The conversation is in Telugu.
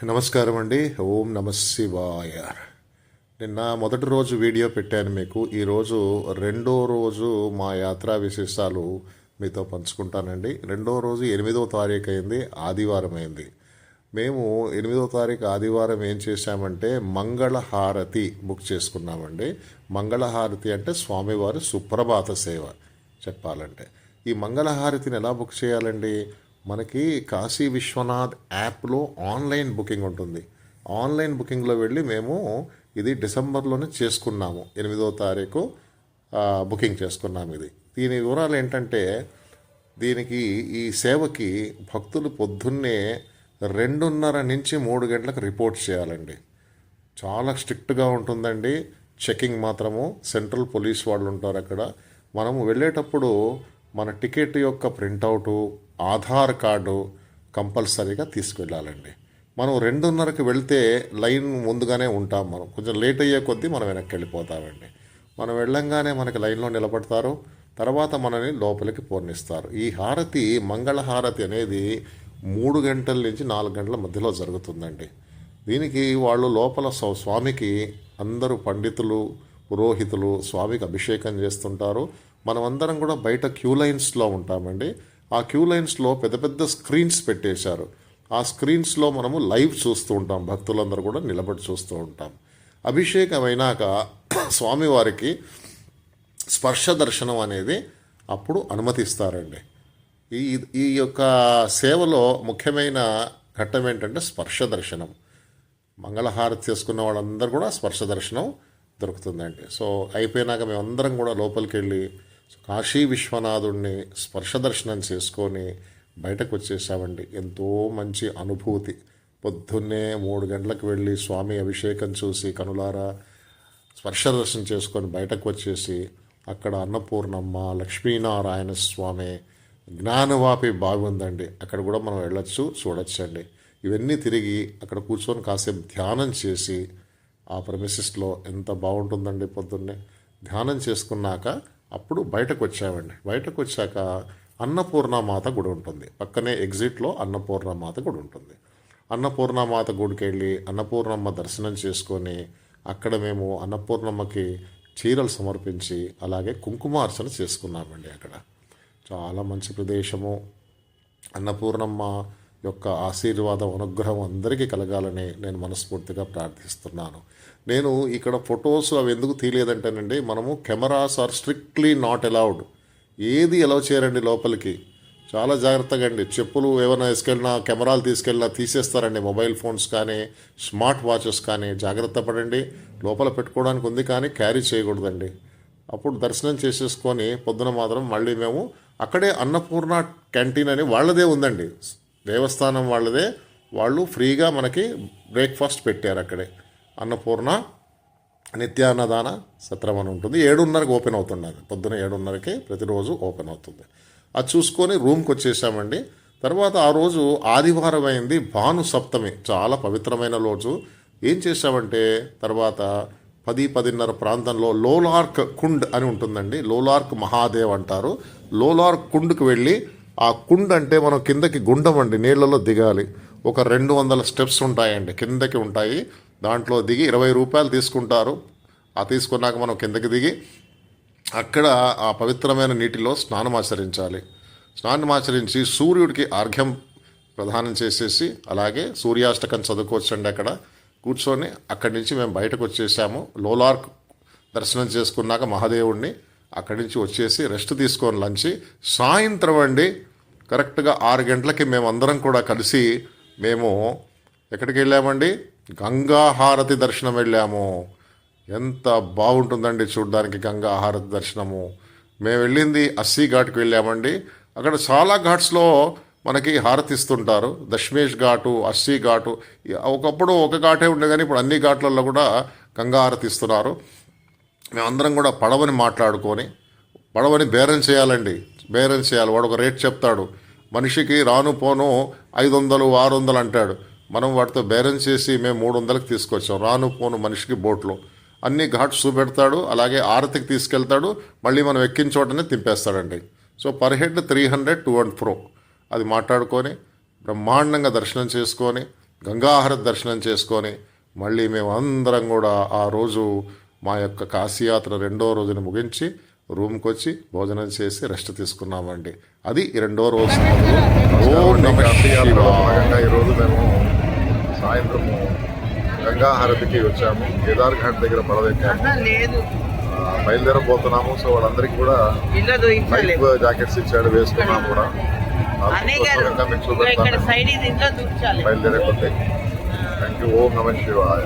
నమస్కారం అండి. ఓం నమ శివాయ. నిన్న మొదటి రోజు వీడియో పెట్టాను మీకు. ఈరోజు రెండో రోజు మా యాత్రా విశేషాలు మీతో పంచుకుంటానండి. రెండో రోజు 8వ తారీఖు అయింది, ఆదివారం అయింది. మేము 8వ తారీఖు ఆదివారం ఏం చేశామంటే మంగళహారతి బుక్ చేసుకున్నామండి. మంగళహారతి అంటే స్వామివారి సుప్రభాత సేవ చెప్పాలంటే. ఈ మంగళహారతిని ఎలా బుక్ చేయాలండి? మనకి కాశీ విశ్వనాథ్ యాప్లో ఆన్లైన్ బుకింగ్ ఉంటుంది. ఆన్లైన్ బుకింగ్లో వెళ్ళి మేము ఇది డిసెంబర్లోనే చేసుకున్నాము. 8వ తారీఖు బుకింగ్ చేసుకున్నాము. దీని వివరాలు ఏంటంటే, దీనికి ఈ సేవకి భక్తులు పొద్దున్నే 2:30 నుంచి 3 గంటలకు రిపోర్ట్ చేయాలండి. చాలా స్ట్రిక్ట్గా ఉంటుందండి. చెకింగ్ మాత్రము సెంట్రల్ పోలీస్ వాళ్ళు ఉంటారు అక్కడ. మనము వెళ్ళేటప్పుడు మన టికెట్ యొక్క ప్రింటౌటు, ఆధార్ కార్డు కంపల్సరీగా తీసుకువెళ్ళాలండి. మనం 2:30కి వెళ్తే లైన్ ముందుగానే ఉంటాం. మనం కొంచెం లేట్ అయ్యే కొద్దీ మనం వెనక్కి వెళ్ళిపోతామండి. మనం వెళ్ళంగానే మనకి లైన్లో నిలబడతారు. తర్వాత మనని లోపలికి పోనిస్తారు. ఈ హారతి, మంగళ హారతి అనేది 3 గంటల నుంచి 4 గంటల మధ్యలో జరుగుతుందండి. దీనికి వాళ్ళు లోపల స్వామికి అందరూ పండితులు, పురోహితులు స్వామికి అభిషేకం చేస్తుంటారు. మనమందరం కూడా బయట క్యూ లైన్స్లో ఉంటామండి. ఆ క్యూ లైన్స్లో పెద్ద పెద్ద స్క్రీన్స్ పెట్టేశారు. ఆ స్క్రీన్స్లో మనము లైవ్ చూస్తూ ఉంటాం. భక్తులందరూ కూడా నిలబడి చూస్తూ ఉంటాం. అభిషేకం అయినాక స్వామివారికి స్పర్శ దర్శనం అనేది అప్పుడు అనుమతిస్తారండి. ఈ ఈ యొక్క సేవలో ముఖ్యమైన ఘట్టం ఏంటంటే స్పర్శ దర్శనం. మంగళహారతి చేసుకున్న వాళ్ళందరూ కూడా స్పర్శ దర్శనం దొరుకుతుందండి. సో అయిపోయినాక మేమందరం కూడా లోపలికి వెళ్ళి కాశీ విశ్వనాథుడిని స్పర్శ దర్శనం చేసుకొని బయటకు వచ్చేసామండి. ఎంతో మంచి అనుభూతి. పొద్దున్నే 3 గంటలకు వెళ్ళి స్వామి అభిషేకం చూసి కనులారా స్పర్శ దర్శనం చేసుకొని బయటకు వచ్చేసి అక్కడ అన్నపూర్ణమ్మ, లక్ష్మీనారాయణ స్వామి, జ్ఞానవాపి బాగుందండి. అక్కడ కూడా మనం వెళ్ళొచ్చు, చూడొచ్చండి. ఇవన్నీ తిరిగి అక్కడ కూర్చొని కాసేపు ధ్యానం చేసి ఆ ప్రెమిసెస్లో ఎంత బాగుంటుందండి. పొద్దున్నే ధ్యానం చేసుకున్నాక అప్పుడు బయటకు వచ్చామండి. బయటకు వచ్చాక అన్నపూర్ణమాత గుడి ఉంటుంది. పక్కనే ఎగ్జిట్లో అన్నపూర్ణమాత గుడి ఉంటుంది. అన్నపూర్ణమాత గుడికి వెళ్ళి అన్నపూర్ణమ్మ దర్శనం చేసుకొని అక్కడ మేము అన్నపూర్ణమ్మకి చీరలు సమర్పించి అలాగే కుంకుమార్చన చేసుకున్నామండి. అక్కడ చాలా మంచి ప్రదేశము. అన్నపూర్ణమ్మ యొక్క ఆశీర్వాదం, అనుగ్రహం అందరికీ కలగాలని నేను మనస్ఫూర్తిగా ప్రార్థిస్తున్నాను. నేను ఇక్కడ ఫొటోస్ అవి ఎందుకు తీయలేదంటేనండి, మనము cameras are strictly not allowed. ఏది అలౌ చేయరండి లోపలికి. చాలా జాగ్రత్తగా అండి. చెప్పులు ఏమైనా వేసుకెళ్ళినా, కెమెరాలు తీసుకెళ్ళినా తీసేస్తారండి. మొబైల్ ఫోన్స్ కానీ, స్మార్ట్ వాచెస్ కానీ జాగ్రత్త పడండి. లోపల పెట్టుకోవడానికి ఉంది కానీ క్యారీ చేయకూడదండి. అప్పుడు దర్శనం చేసేసుకొని పొద్దున మాత్రం మళ్ళీ మేము అక్కడే అన్నపూర్ణ క్యాంటీన్ అని వాళ్ళదే ఉందండి, దేవస్థానం వాళ్ళదే. వాళ్ళు ఫ్రీగా మనకి బ్రేక్ఫాస్ట్ పెట్టారు అక్కడే. అన్నపూర్ణ నిత్యాన్నదాన సత్రం అని ఉంటుంది. 7:30కి ఓపెన్ అవుతున్నది. పొద్దున 7:30కి ప్రతిరోజు ఓపెన్ అవుతుంది. అది చూసుకొని రూమ్కి వచ్చేసామండి. తర్వాత ఆ రోజు ఆదివారం అయింది, భాను సప్తమి, చాలా పవిత్రమైన రోజు. ఏం చేసామంటే తర్వాత 10-10:30 ప్రాంతంలో లోలార్క్ కుండ్ అని ఉంటుందండి. లోలార్క్ మహాదేవ్ అంటారు. లోలార్క్ కుండ్కి వెళ్ళి, ఆ కుండ్ అంటే మనం కిందకి గుండం అండి, నీళ్ళలో దిగాలి. ఒక 200 స్టెప్స్ ఉంటాయండి, కిందకి ఉంటాయి. దాంట్లో దిగి 20 రూపాయలు తీసుకుంటారు. ఆ తీసుకున్నాక మనం కిందకి దిగి అక్కడ ఆ పవిత్రమైన నీటిలో స్నానమాచరించాలి. స్నానమాచరించి సూర్యుడికి అర్ఘ్యం ప్రదానం చేసేసి అలాగే సూర్యాష్టకం చదువుకోవచ్చండి. అక్కడ కూర్చొని అక్కడి నుంచి మేము బయటకు వచ్చేసాము. లోలార్క్ దర్శనం చేసుకున్నాక మహాదేవుడిని అక్కడి నుంచి వచ్చేసి రెస్ట్ తీసుకొని లంచి సాయంత్రం అండి కరెక్ట్గా 6 గంటలకి మేమందరం కూడా కలిసి మేము ఎక్కడికి వెళ్ళామండి, గంగా హారతి దర్శనం వెళ్ళాము. ఎంత బాగుంటుందండి చూడడానికి గంగా హారతి దర్శనము. మేము వెళ్ళింది అస్సీ ఘాట్కి వెళ్ళామండి. అక్కడ చాలా ఘాట్స్లో మనకి హారతిస్తుంటారు. దశమేష్ ఘాటు, అస్సీ ఘాటు, ఒకప్పుడు ఒక ఘాటే ఉండే కానీ ఇప్పుడు అన్ని ఘాట్లలో కూడా గంగా హారతి ఇస్తున్నారు. మేమందరం కూడా పడవని మాట్లాడుకొని, పడవని బేరం చేయాలండి. బేరం చేయాలి. వాడు ఒక రేట్ చెప్తాడు. మనిషికి రాను పోను 500, 600 అంటాడు. మనం వాటితో బేరం చేసి మేము 300కి తీసుకొచ్చాం. రాను పోను మనిషికి బోట్లో అన్ని ఘాట్స్ చూపెడతాడు. అలాగే ఆరతికి తీసుకెళ్తాడు. మళ్ళీ మనం ఎక్కిన చోటనే తింపేస్తాడండి. So per head 300 to and fro అది మాట్లాడుకొని బ్రహ్మాండంగా దర్శనం చేసుకొని గంగాహారతి దర్శనం చేసుకొని మళ్ళీ మేము అందరం కూడా ఆ రోజు మా యొక్క కాశీయాత్ర రెండో రోజున ముగించి రూమ్కి వచ్చి భోజనం చేసి రెస్ట్ తీసుకున్నామండి. అది రెండో రోజు. ఓం నమః శివాయ. ఈరోజు మేము సాయంత్రము గంగాహారతికి వచ్చాము. కేదార్ఘాట్ దగ్గర పడవెక్కాము, లేదు బయలుదేరబోతున్నాము. సో వాళ్ళందరికీ కూడా లైఫ్ జాకెట్స్ ఇచ్చాడు, వేసుకున్నాము కూడా. మీకు చూపెడతాను సైడ్ ఇది ఇంట్లో దూర్చాలి. బయలుదేరే కొద్ది. Thank you. ఓం నమః శివాయ.